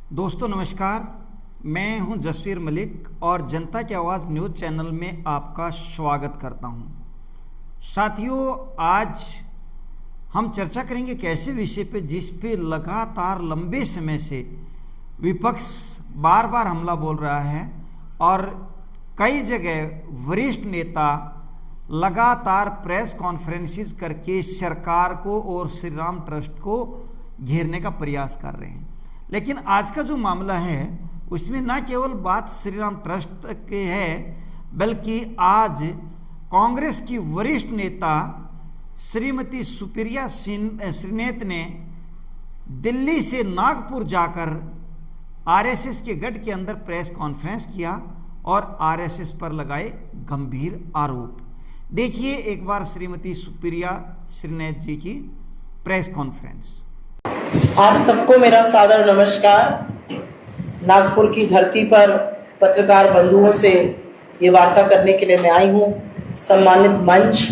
दोस्तों नमस्कार। मैं हूं जसवीर मलिक और जनता की आवाज़ न्यूज़ चैनल में आपका स्वागत करता हूं। साथियों, आज हम चर्चा करेंगे एक ऐसे विषय पे जिस पे लगातार लंबे समय से विपक्ष बार बार हमला बोल रहा है और कई जगह वरिष्ठ नेता लगातार प्रेस कॉन्फ्रेंसेस करके सरकार को और श्री राम ट्रस्ट को घेरने का प्रयास कर रहे हैं। लेकिन आज का जो मामला है उसमें न केवल बात श्री राम ट्रस्ट के है, बल्कि आज कांग्रेस की वरिष्ठ नेता श्रीमती सुप्रिया श्रीनेत ने दिल्ली से नागपुर जाकर आरएसएस के गढ़ के अंदर प्रेस कॉन्फ्रेंस किया और आरएसएस पर लगाए गंभीर आरोप। देखिए एक बार श्रीमती सुप्रिया श्रीनेत जी की प्रेस कॉन्फ्रेंस। आप सबको मेरा सादर नमस्कार। नागपुर की धरती पर पत्रकार बंधुओं से ये वार्ता करने के लिए मैं आई हूँ। सम्मानित मंच,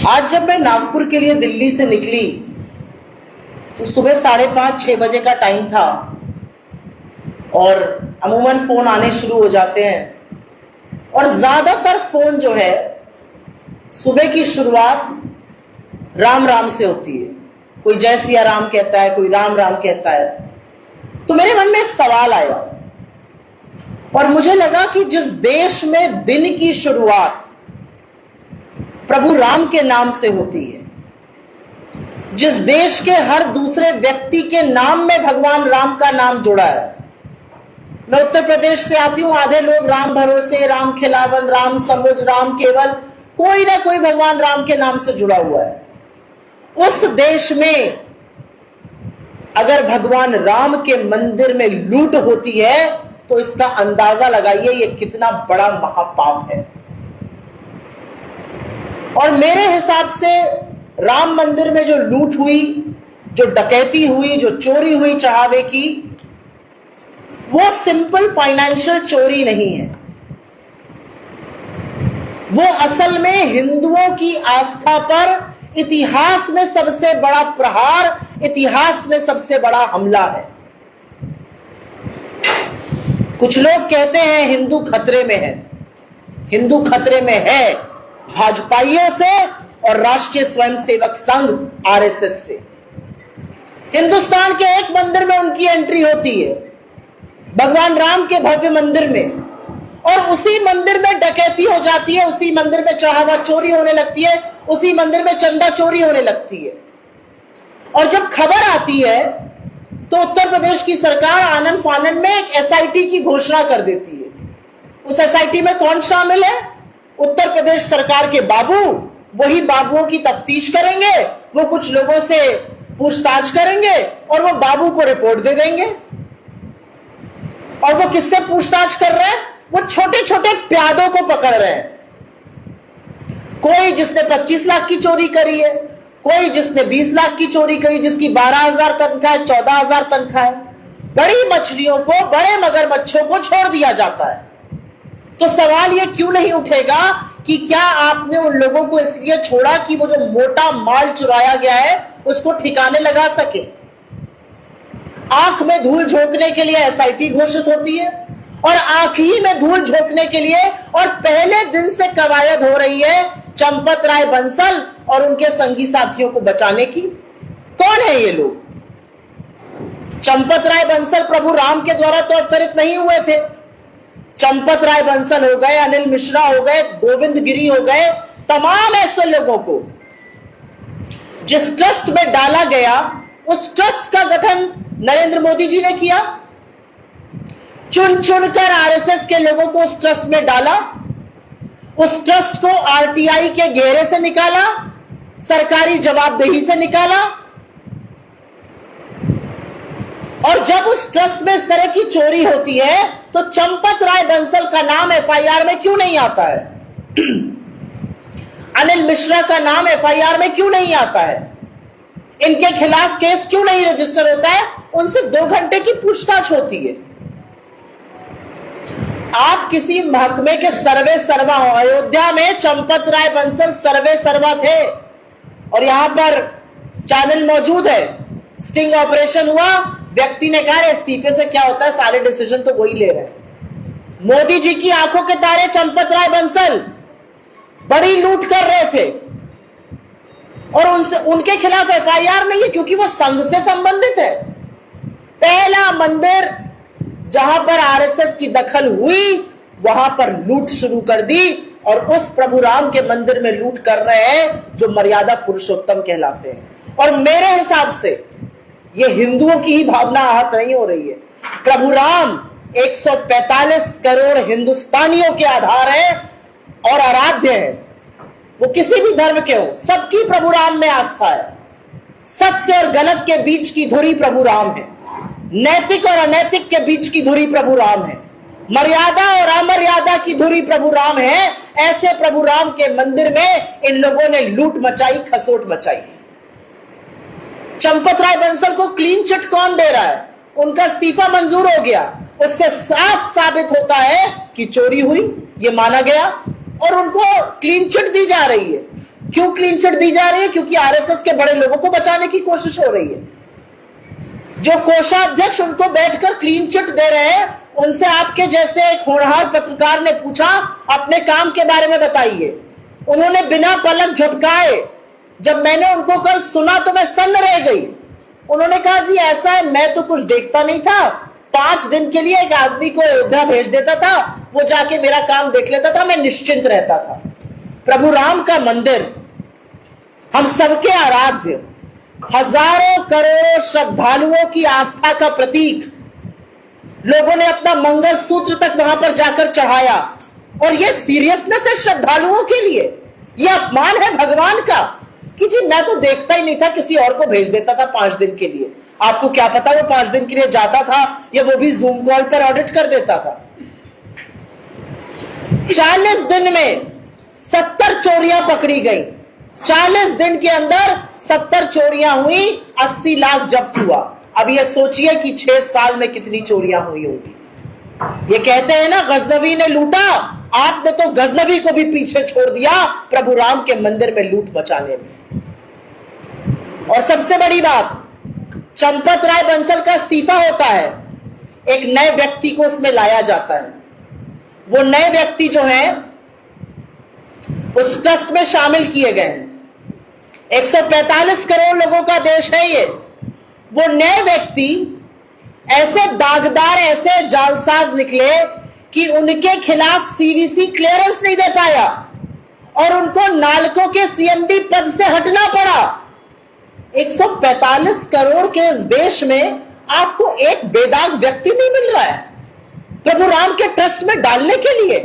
आज जब मैं नागपुर के लिए दिल्ली से निकली तो सुबह 5:30-6 बजे का टाइम था और अमूमन फोन आने शुरू हो जाते हैं और ज्यादातर फोन जो है सुबह की शुरुआत राम राम से होती है। कोई जय सिया राम कहता है, कोई राम राम कहता है। तो मेरे मन में एक सवाल आया और मुझे लगा कि जिस देश में दिन की शुरुआत प्रभु राम के नाम से होती है, जिस देश के हर दूसरे व्यक्ति के नाम में भगवान राम का नाम जुड़ा है। मैं उत्तर प्रदेश से आती हूं, आधे लोग राम भरोसे, राम खिलावन, राम समुझ, राम केवल, कोई ना कोई भगवान राम के नाम से जुड़ा हुआ है। उस देश में अगर भगवान राम के मंदिर में लूट होती है तो इसका अंदाजा लगाइए ये कितना बड़ा महापाप है। और मेरे हिसाब से राम मंदिर में जो लूट हुई, जो डकैती हुई, जो चोरी हुई चढ़ावे की, वो सिंपल फाइनेंशियल चोरी नहीं है। वो असल में हिंदुओं की आस्था पर इतिहास में सबसे बड़ा प्रहार, इतिहास में सबसे बड़ा हमला है। कुछ लोग कहते हैं हिंदू खतरे में है। हिंदू खतरे में है भाजपाइयों से और राष्ट्रीय स्वयंसेवक संघ आरएसएस से। हिंदुस्तान के एक मंदिर में उनकी एंट्री होती है, भगवान राम के भव्य मंदिर में, और उसी मंदिर में डकैती हो जाती है, उसी मंदिर में चढ़ावा चोरी होने लगती है, उसी मंदिर में चंदा चोरी होने लगती है। और जब खबर आती है तो उत्तर प्रदेश की सरकार आनन फानन में एक एसआईटी की घोषणा कर देती है। उस एसआईटी में कौन शामिल है? उत्तर प्रदेश सरकार के बाबू। वही बाबुओं की तफ्तीश करेंगे, वो कुछ लोगों से पूछताछ करेंगे और वो बाबू को रिपोर्ट दे देंगे। और वो किससे पूछताछ कर रहे हैं? वो छोटे छोटे प्यादों को पकड़ रहे हैं। कोई जिसने 25 लाख की चोरी करी है, कोई जिसने 20 लाख की चोरी करी, जिसकी 12,000 तनख्वाह है, 14,000 तनख्वाह है। बड़ी मछलियों को, बड़े मगरमच्छों को छोड़ दिया जाता है। तो सवाल ये क्यों नहीं उठेगा कि क्या आपने उन लोगों को इसलिए छोड़ा कि वो जो मोटा माल चुराया गया है उसको ठिकाने लगा सके? आंख में धूल झोंकने के लिए एसआईटी घोषित होती है और आंख ही में धूल झोंकने के लिए और पहले दिन से कवायद हो रही है चंपत राय बंसल और उनके संगी साथियों को बचाने की। कौन है ये लोग? चंपत राय बंसल प्रभु राम के द्वारा तो अवतरित नहीं हुए थे। चंपत राय बंसल हो गए, अनिल मिश्रा हो गए, गोविंद गिरी हो गए, तमाम ऐसे लोगों को जिस ट्रस्ट में डाला गया, उस ट्रस्ट का गठन नरेंद्र मोदी जी ने किया। चुन चुनकर आरएसएस के लोगों को उस ट्रस्ट में डाला, उस ट्रस्ट को आरटीआई के घेरे से निकाला, सरकारी जवाबदेही से निकाला। और जब उस ट्रस्ट में इस तरह की चोरी होती है तो चंपत राय बंसल का नाम एफआईआर में क्यों नहीं आता है? अनिल मिश्रा का नाम एफआईआर में क्यों नहीं आता है? इनके खिलाफ केस क्यों नहीं रजिस्टर होता है? उनसे 2 घंटे की पूछताछ होती है। आप किसी महकमे के सर्वे सर्वा हो। अयोध्या में चंपत राय बंसल सर्वे सर्वा थे और यहां पर चैनल मौजूद है। स्टिंग ऑपरेशन हुआ, व्यक्ति ने कहा इस्तीफे से क्या होता है, सारे डिसीजन तो वही ले रहे हैं। मोदी जी की आंखों के तारे चंपत राय बंसल बड़ी लूट कर रहे थे और उनके खिलाफ एफआईआर नहीं है क्योंकि वो संघ से संबंधित है। पहला मंदिर जहां पर आरएसएस की दखल हुई वहां पर लूट शुरू कर दी और उस प्रभु राम के मंदिर में लूट कर रहे हैं जो मर्यादा पुरुषोत्तम कहलाते हैं। और मेरे हिसाब से ये हिंदुओं की ही भावना आहत नहीं हो रही है। प्रभु राम 145 करोड़ हिंदुस्तानियों के आधार है और आराध्य है। वो किसी भी धर्म के हो, सबकी प्रभु राम में आस्था है। सत्य और गलत के बीच की धुरी प्रभु राम है, नैतिक और अनैतिक के बीच की धुरी प्रभु राम है, मर्यादा और अमर्यादा की धुरी प्रभु राम है। ऐसे प्रभु राम के मंदिर में इन लोगों ने लूट मचाई, खसोट मचाई। चंपत राय बंसल को क्लीन चिट कौन दे रहा है? उनका इस्तीफा मंजूर हो गया। उससे साफ साबित होता है कि चोरी हुई, ये माना गया और उनको क्लीन चिट दी जा रही है। क्यों क्लीन चिट दी जा रही है? क्योंकि आरएसएस के बड़े लोगों को बचाने की कोशिश हो रही है। जो कोषाध्यक्ष उनको बैठकर क्लीन चिट दे रहे हैं, उनसे आपके जैसे एक होनहार पत्रकार ने पूछा अपने काम के बारे में बताइए। उन्होंने बिना पलक झपकाए, जब मैंने उनको कल सुना तो मैं सन्न रह गई। उन्होंने कहा जी ऐसा है, मैं तो कुछ देखता नहीं था, 5 दिन के लिए एक आदमी को अयोध्या भेज देता था, वो जाके मेरा काम देख लेता था, मैं निश्चिंत रहता था। प्रभु राम का मंदिर हम सबके आराध्य, हजारों करोड़ों श्रद्धालुओं की आस्था का प्रतीक। लोगों ने अपना मंगल सूत्र तक वहां पर जाकर चढ़ाया और ये सीरियसनेस है श्रद्धालुओं के लिए, ये अपमान है भगवान का कि जी मैं तो देखता ही नहीं था, किसी और को भेज देता था 5 दिन के लिए। आपको क्या पता वो 5 दिन के लिए जाता था या वो भी जूम कॉल पर ऑडिट कर देता था। 40 दिन में 70 चोरियां पकड़ी गई। 40 दिन के अंदर 70 चोरियां हुई, 80 लाख जब्त हुआ। अब ये सोचिए कि 6 साल में कितनी चोरियां हुई होंगी। ये कहते हैं ना गजनवी ने लूटा, आपने तो गजनवी को भी पीछे छोड़ दिया प्रभु राम के मंदिर में लूट मचाने में। और सबसे बड़ी बात, चंपत राय बंसल का इस्तीफा होता है, एक नए व्यक्ति को उसमें लाया जाता है। वो नए व्यक्ति जो है उस ट्रस्ट में शामिल किए गए हैं। 145 करोड़ लोगों का देश है ये। वो नए व्यक्ति ऐसे दागदार, ऐसे जालसाज निकले कि उनके खिलाफ सीवीसी क्लियरेंस नहीं दे पाया और उनको नालको के सीएमडी पद से हटना पड़ा। 145 करोड़ के इस देश में आपको एक बेदाग व्यक्ति नहीं मिल रहा है प्रभु राम के ट्रस्ट में डालने के लिए।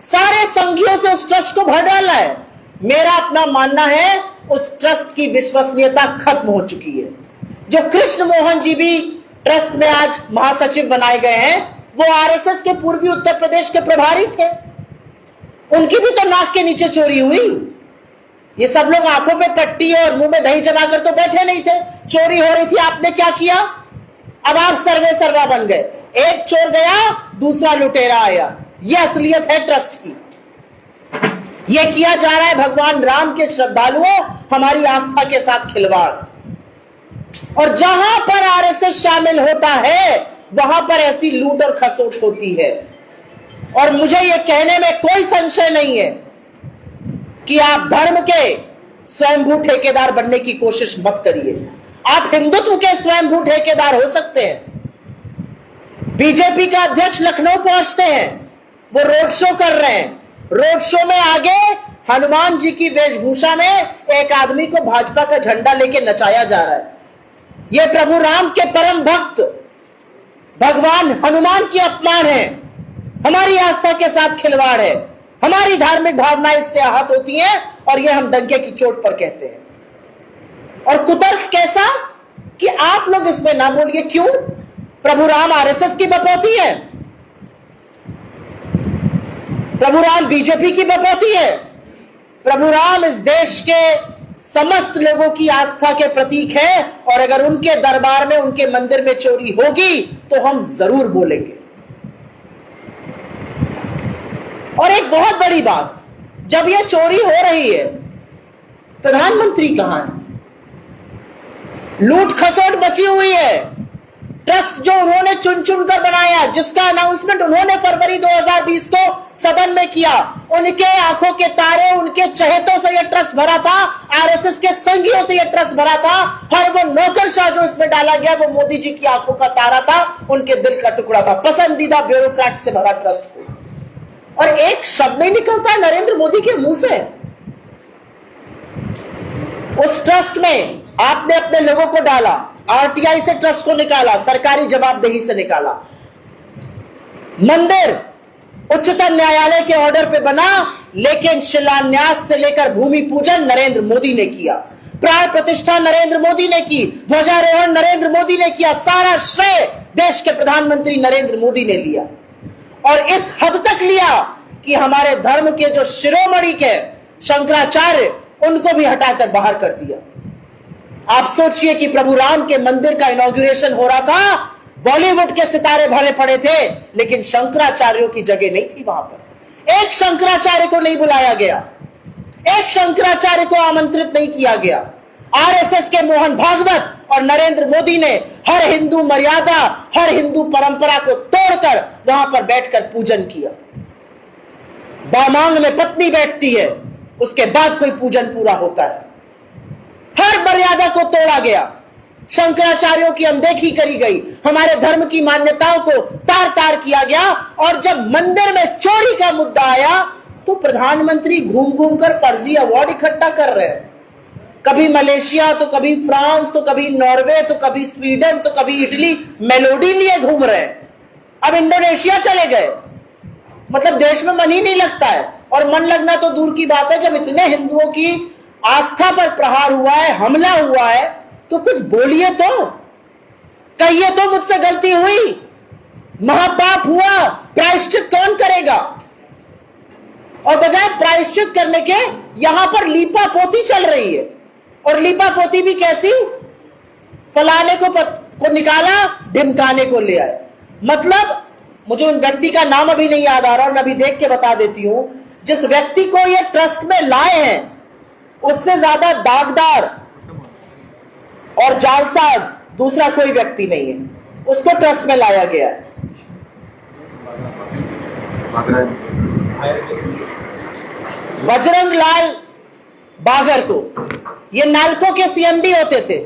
सारे संघियों से उस ट्रस्ट को भर डालना है। मेरा अपना मानना है उस ट्रस्ट की विश्वसनीयता खत्म हो चुकी है। जो कृष्ण मोहन जी भी ट्रस्ट में आज महासचिव बनाए गए हैं, वो आरएसएस के पूर्वी उत्तर प्रदेश के प्रभारी थे। उनकी भी तो नाक के नीचे चोरी हुई। ये सब लोग आंखों पे पट्टी और मुंह में दही जमाकर तो बैठे नहीं थे। चोरी हो रही थी, आपने क्या किया? अब आप सर्वे सर्रा बन गए। एक चोर गया, दूसरा लुटेरा आया। ये असलियत है ट्रस्ट की। ये किया जा रहा है भगवान राम के श्रद्धालुओं, हमारी आस्था के साथ खिलवाड़। और जहां पर आरएसएस शामिल होता है वहां पर ऐसी लूट और खसोट होती है। और मुझे यह कहने में कोई संशय नहीं है कि आप धर्म के स्वयंभू ठेकेदार बनने की कोशिश मत करिए। आप हिंदुत्व के स्वयंभू ठेकेदार हो सकते हैं। बीजेपी का अध्यक्ष लखनऊ पहुंचते हैं, वो रोड शो कर रहे हैं। रोड शो में आगे हनुमान जी की वेशभूषा में एक आदमी को भाजपा का झंडा लेके नचाया जा रहा है। यह प्रभु राम के परम भक्त भगवान हनुमान की अपमान है, हमारी आस्था के साथ खिलवाड़ है। हमारी धार्मिक भावनाएं इससे आहत होती हैं और यह हम डंके की चोट पर कहते हैं। और कुतर्क कैसा कि आप लोग इसमें ना बोलिए। क्यों? प्रभु राम आरएसएस की बपौती है, प्रभु राम बीजेपी की बपौती है। प्रभु राम इस देश के समस्त लोगों की आस्था के प्रतीक है और अगर उनके दरबार में, उनके मंदिर में चोरी होगी तो हम जरूर बोलेंगे। और एक बहुत बड़ी बात, जब यह चोरी हो रही है, प्रधानमंत्री कहां है? लूट खसोट मची हुई है। ट्रस्ट जो उन्होंने चुन चुन कर बनाया, जिसका अनाउंसमेंट उन्होंने फरवरी 2020 को सदन में किया, उनके आंखों के तारे, उनके चहेतों से यह ट्रस्ट भरा था, आरएसएस के संगियों से यह ट्रस्ट भरा था। हर वो नौकरशाह जो इसमें डाला गया वो मोदी जी की आंखों का तारा था, उनके दिल का टुकड़ा था, पसंदीदा ब्यूरोक्रेट से भरा ट्रस्ट को। और एक शब्द नहीं निकलता है नरेंद्र मोदी के मुंह से। उस ट्रस्ट में आपने अपने लोगों को डाला, आरटीआई से ट्रस्ट को निकाला, सरकारी जवाबदेही से निकाला। मंदिर उच्चतम न्यायालय के ऑर्डर पे बना, लेकिन शिलान्यास से लेकर भूमि पूजन नरेंद्र मोदी ने किया, प्राण प्रतिष्ठा नरेंद्र मोदी ने की, ध्वजारोहण नरेंद्र मोदी ने किया, सारा श्रेय देश के प्रधानमंत्री नरेंद्र मोदी ने लिया। और इस हद तक लिया कि हमारे धर्म के जो शिरोमणि के शंकराचार्य, उनको भी हटाकर बाहर कर दिया। आप सोचिए कि प्रभु राम के मंदिर का इनॉग्रेशन हो रहा था, बॉलीवुड के सितारे भरे पड़े थे, लेकिन शंकराचार्यों की जगह नहीं थी वहां पर। एक शंकराचार्य को नहीं बुलाया गया, एक शंकराचार्य को आमंत्रित नहीं किया गया। आरएसएस के मोहन भागवत और नरेंद्र मोदी ने हर हिंदू मर्यादा, हर हिंदू परंपरा को तोड़कर वहां पर बैठकर पूजन किया। बामांग में पत्नी बैठती है, उसके बाद कोई पूजन पूरा होता है। हर मर्यादा को तोड़ा गया, शंकराचार्यों की अनदेखी करी गई, हमारे धर्म की मान्यताओं को तार तार किया गया। और जब मंदिर में चोरी का मुद्दा आया तो प्रधानमंत्री घूम घूम कर फर्जी अवार्ड इकट्ठा कर रहे हैं। कभी मलेशिया, तो कभी फ्रांस, तो कभी नॉर्वे, तो कभी स्वीडन, तो कभी इटली, मेलोडी लिए घूम रहे हैं। अब इंडोनेशिया चले गए। मतलब देश में मन ही नहीं लगता है। और मन लगना तो दूर की बात है, जब इतने हिंदुओं की आस्था पर प्रहार हुआ है, हमला हुआ है, तो कुछ बोलिए तो, कहिए तो मुझसे गलती हुई, महापाप हुआ, प्रायश्चित कौन करेगा? और बजाय प्रायश्चित करने के यहां पर लीपा पोती चल रही है। और लीपा पोती भी कैसी? फलाने को निकाला, ढिमकाने को ले आए। मतलब मुझे उन व्यक्ति का नाम अभी नहीं याद आ रहा, और मैं अभी देख के बता देती हूं। जिस व्यक्ति को ये ट्रस्ट में लाए हैं, उससे ज्यादा दागदार और जालसाज दूसरा कोई व्यक्ति नहीं है। उसको ट्रस्ट में लाया गया है। बजरंग लाल बागर को, ये नालको के सीएमडी होते थे,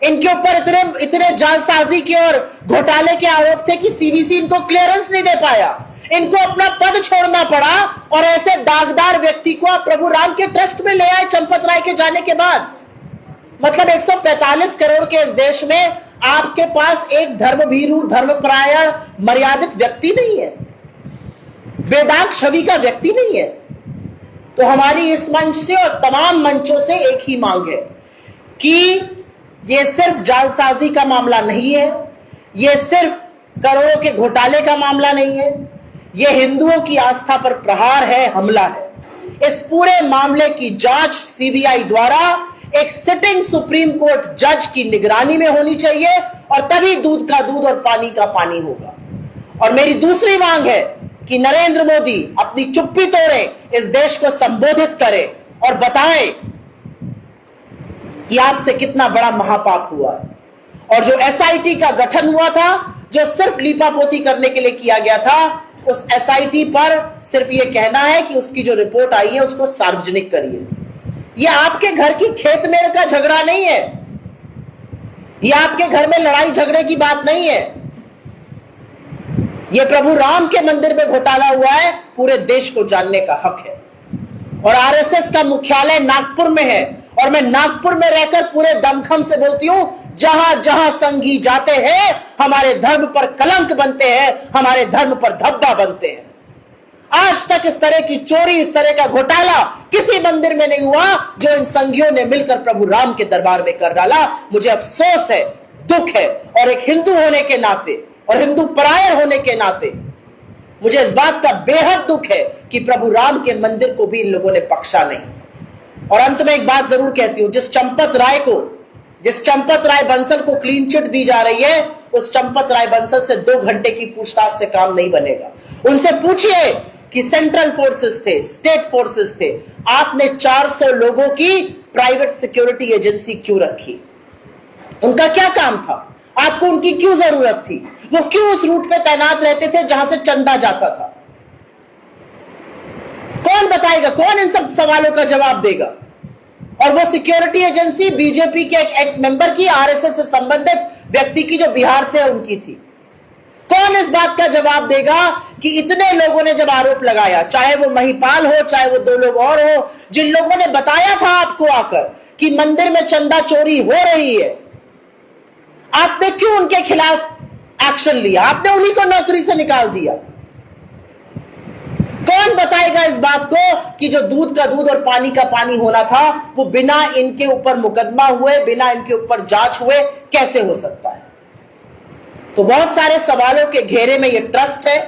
इनके ऊपर इतने जालसाजी के और घोटाले के आरोप थे कि सीवीसी इनको क्लियरेंस नहीं दे पाया। इनको अपना पद छोड़ना पड़ा, और ऐसे दागदार व्यक्ति को आप प्रभु राम के ट्रस्ट में ले आए चंपत राय के जाने के बाद। मतलब 145 करोड़ के इस देश में आपके पास एक धर्मभीरू, धर्मपरायण, मर्यादित व्यक्ति नहीं है, बेदाग छवि का व्यक्ति नहीं है। तो हमारी इस मंच से और तमाम मंचों से एक ही मांग है कि यह सिर्फ जालसाजी का मामला नहीं है, यह सिर्फ करोड़ों के घोटाले का मामला नहीं है, यह हिंदुओं की आस्था पर प्रहार है, हमला है। इस पूरे मामले की जांच सीबीआई द्वारा एक सिटिंग सुप्रीम कोर्ट जज की निगरानी में होनी चाहिए, और तभी दूध का दूध और पानी का पानी होगा। और मेरी दूसरी मांग है कि नरेंद्र मोदी अपनी चुप्पी तोड़े, इस देश को संबोधित करे और बताए कि आपसे कितना बड़ा महापाप हुआ है। और जो एसआईटी का गठन हुआ था, जो सिर्फ लीपापोती करने के लिए किया गया था, उस एसआईटी पर सिर्फ यह कहना है कि उसकी जो रिपोर्ट आई है उसको सार्वजनिक करिए। यह आपके घर की खेत मेड़ का झगड़ा नहीं है, यह आपके घर में लड़ाई झगड़े की बात नहीं है। यह प्रभु राम के मंदिर में घोटाला हुआ है, पूरे देश को जानने का हक है। और आरएसएस का मुख्यालय नागपुर में है, और मैं नागपुर में रहकर पूरे दमखम से बोलती हूं, जहां जहां संघी जाते हैं हमारे धर्म पर कलंक बनते हैं, हमारे धर्म पर धब्बा बनते हैं। आज तक इस तरह की चोरी, इस तरह का घोटाला किसी मंदिर में नहीं हुआ जो इन संघियों ने मिलकर प्रभु राम के दरबार में कर डाला। मुझे अफसोस है, दुख है, और एक हिंदू होने के नाते और हिंदू परायण होने के नाते मुझे इस बात का बेहद दुख है कि प्रभु राम के मंदिर को भी इन लोगों ने बख्शा नहीं। और अंत में एक बात जरूर कहती हूं, जिस चंपत राय बंसल को क्लीन चिट दी जा रही है, उस चंपत राय बंसल से 2 घंटे की पूछताछ से काम नहीं बनेगा। उनसे पूछिए कि सेंट्रल फोर्सेस थे, स्टेट फोर्सेस थे, आपने 400 लोगों की प्राइवेट सिक्योरिटी एजेंसी क्यों रखी? उनका क्या काम था? आपको उनकी क्यों जरूरत थी? वो क्यों उस रूट पे तैनात रहते थे जहां से चंदा जाता था? कौन बताएगा? कौन इन सब सवालों का जवाब देगा? और वो सिक्योरिटी एजेंसी बीजेपी के एक एक्स मेंबर की, आरएसएस से संबंधित व्यक्ति की, जो बिहार से उनकी थी। कौन इस बात का जवाब देगा कि इतने लोगों ने जब आरोप लगाया, चाहे वो महिपाल हो, चाहे वो दो लोग और हो, जिन लोगों ने बताया था आपको आकर कि मंदिर में चंदा चोरी हो रही है, आपने क्यों उनके खिलाफ एक्शन लिया? आपने उन्हीं को नौकरी से निकाल दिया। कौन बताएगा इस बात को कि जो दूध का दूध और पानी का पानी होना था, वो बिना इनके ऊपर मुकदमा हुए, बिना इनके ऊपर जांच हुए कैसे हो सकता है? तो बहुत सारे सवालों के घेरे में ये ट्रस्ट है।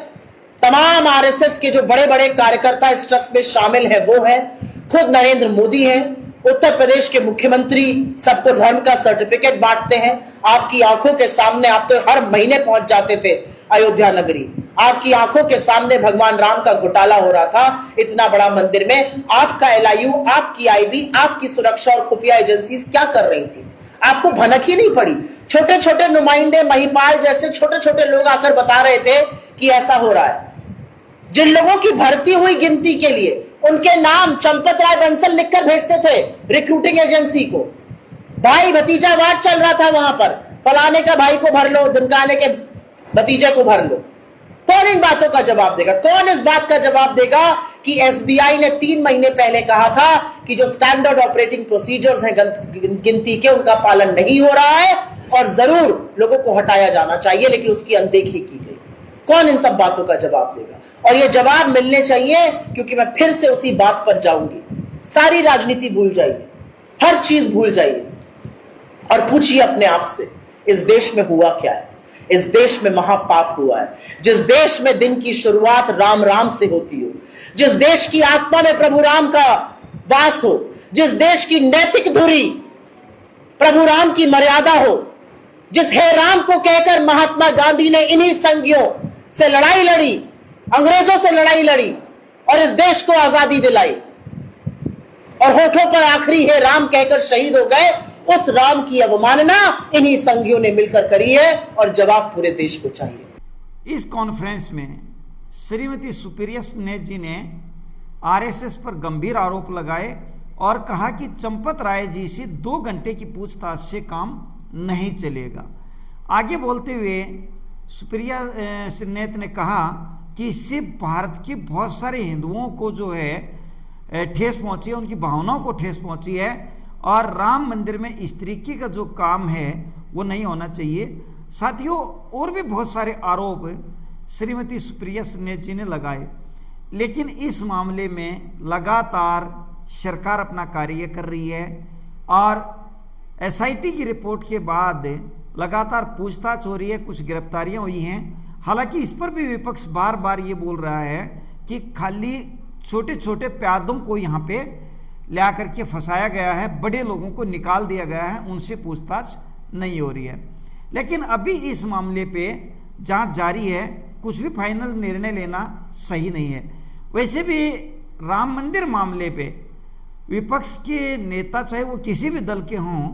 तमाम आरएसएस के जो बड़े बड़े कार्यकर्ता इस ट्रस्ट में शामिल हैं वो हैं, खुद नरेंद्र मोदी हैं, उत्तर प्रदेश के मुख्यमंत्री सबको धर्म का सर्टिफिकेट बांटते हैं। आपकी आंखों के सामने, आप तो हर महीने पहुंच जाते थे अयोध्या नगरी, आपकी आंखों के सामने भगवान राम का घोटाला हो रहा था इतना बड़ा मंदिर में। आपका एलआईयू, आपकी आईबी, आपकी सुरक्षा और खुफिया एजेंसीज क्या कर रही थी? आपको भनक ही नहीं पड़ी। छोटे छोटे नुमाइंदे, महिपाल जैसे छोटे छोटे लोग आकर बता रहे थे कि ऐसा हो रहा है। जिन लोगों की भर्ती हुई गिनती के लिए, उनके नाम चंपत राय बंसल लिखकर भेजते थे रिक्रूटिंग एजेंसी को। भाई भतीजावाद चल रहा था वहां पर, फलाने का भाई को भर लो, दिनकाने के भतीजे को भर लो। कौन इन बातों का जवाब देगा? कौन इस बात का जवाब देगा कि एसबीआई ने 3 महीने पहले कहा था कि जो स्टैंडर्ड ऑपरेटिंग प्रोसीजर्स हैं गिनती के, उनका पालन नहीं हो रहा है और जरूर लोगों को हटाया जाना चाहिए, लेकिन उसकी अनदेखी की गई। कौन इन सब बातों का जवाब देगा? और ये जवाब मिलने चाहिए, क्योंकि मैं फिर से उसी बात पर जाऊंगी। सारी राजनीति भूल जाइए, हर चीज भूल जाइए और पूछिए अपने आप से, इस देश में हुआ क्या है? इस देश में महापाप हुआ है। जिस देश में दिन की शुरुआत राम राम से होती हो, जिस देश की आत्मा में प्रभु राम का वास हो, जिस देश की नैतिक धुरी प्रभु राम की मर्यादा हो, जिस हे राम को कहकर महात्मा गांधी ने इन्हीं संघियों से लड़ाई लड़ी, अंग्रेजों से लड़ाई लड़ी और इस देश को आजादी दिलाई, और होठों पर आखिरी हे राम कहकर शहीद हो गए, उस राम की अवमानना इन्हीं संघियों ने मिलकर करी है और जवाब पूरे देश को चाहिए। इस कॉन्फ्रेंस में श्रीमती सुप्रिया स्नेह जी ने आरएसएस पर गंभीर आरोप लगाए और कहा कि चंपत राय जी से 2 घंटे की पूछताछ से काम नहीं चलेगा। आगे बोलते हुए सुप्रिया स्नेह ने कहा कि इससे भारत के बहुत सारे हिंदुओं को जो है ठेस पहुंची है, उनकी भावनाओं को ठेस पहुंची है, और राम मंदिर में स्त्रीकी का जो काम है वो नहीं होना चाहिए। साथियों, और भी बहुत सारे आरोप श्रीमती सुप्रिया स्नेह जी ने लगाए, लेकिन इस मामले में लगातार सरकार अपना कार्य कर रही है और एसआईटी की रिपोर्ट के बाद लगातार पूछताछ हो रही है, कुछ गिरफ्तारियां हुई हैं। हालांकि इस पर भी विपक्ष बार बार ये बोल रहा है कि खाली छोटे छोटे प्यादों को यहाँ पे ला करके फंसाया गया है, बड़े लोगों को निकाल दिया गया है, उनसे पूछताछ नहीं हो रही है। लेकिन अभी इस मामले पे जांच जारी है, कुछ भी फाइनल निर्णय लेना सही नहीं है। वैसे भी राम मंदिर मामले पे विपक्ष के नेता, चाहे वो किसी भी दल के हों,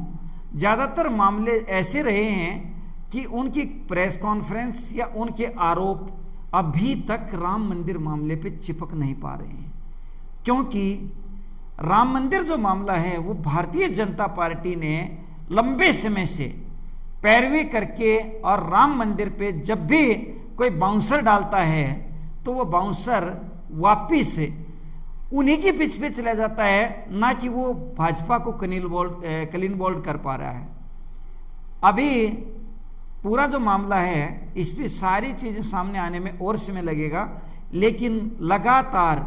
ज़्यादातर मामले ऐसे रहे हैं कि उनकी प्रेस कॉन्फ्रेंस या उनके आरोप अभी तक राम मंदिर मामले पे चिपक नहीं पा रहे हैं, क्योंकि राम मंदिर जो मामला है वो भारतीय जनता पार्टी ने लंबे समय से पैरवी करके, और राम मंदिर पे जब भी कोई बाउंसर डालता है तो वो बाउंसर वापिस उन्हीं के पिच पे चला जाता है, ना कि वो भाजपा को क्लीन बोल्ड कर पा रहा है। अभी पूरा जो मामला है इस पर सारी चीज़ें सामने आने में और समय लगेगा, लेकिन लगातार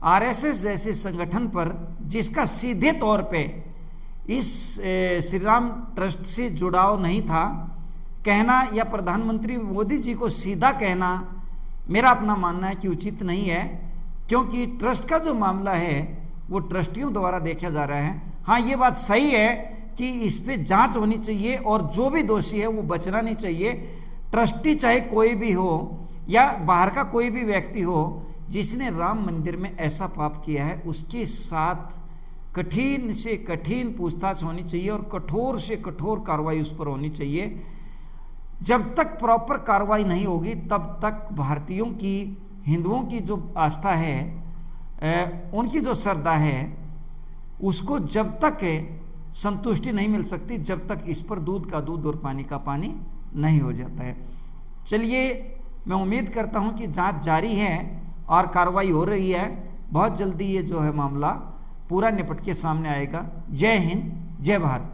आरएसएस जैसे संगठन पर, जिसका सीधे तौर पे इस श्री राम ट्रस्ट से जुड़ाव नहीं था, कहना या प्रधानमंत्री मोदी जी को सीधा कहना मेरा अपना मानना है कि उचित नहीं है, क्योंकि ट्रस्ट का जो मामला है वो ट्रस्टियों द्वारा देखा जा रहा है। हाँ, ये बात सही है कि इस पे जांच होनी चाहिए और जो भी दोषी है वो बचना नहीं चाहिए। ट्रस्टी चाहे कोई भी हो या बाहर का कोई भी व्यक्ति हो, जिसने राम मंदिर में ऐसा पाप किया है उसके साथ कठिन से कठिन पूछताछ होनी चाहिए और कठोर से कठोर कार्रवाई उस पर होनी चाहिए। जब तक प्रॉपर कार्रवाई नहीं होगी तब तक भारतीयों की, हिंदुओं की जो आस्था है, उनकी जो श्रद्धा है, उसको जब तक संतुष्टि नहीं मिल सकती, जब तक इस पर दूध का दूध और पानी का पानी नहीं हो जाता है। चलिए, मैं उम्मीद करता हूं कि जांच जारी है और कार्रवाई हो रही है। बहुत जल्दी ये जो है मामला पूरा निपट के सामने आएगा। जय हिंद, जय भारत।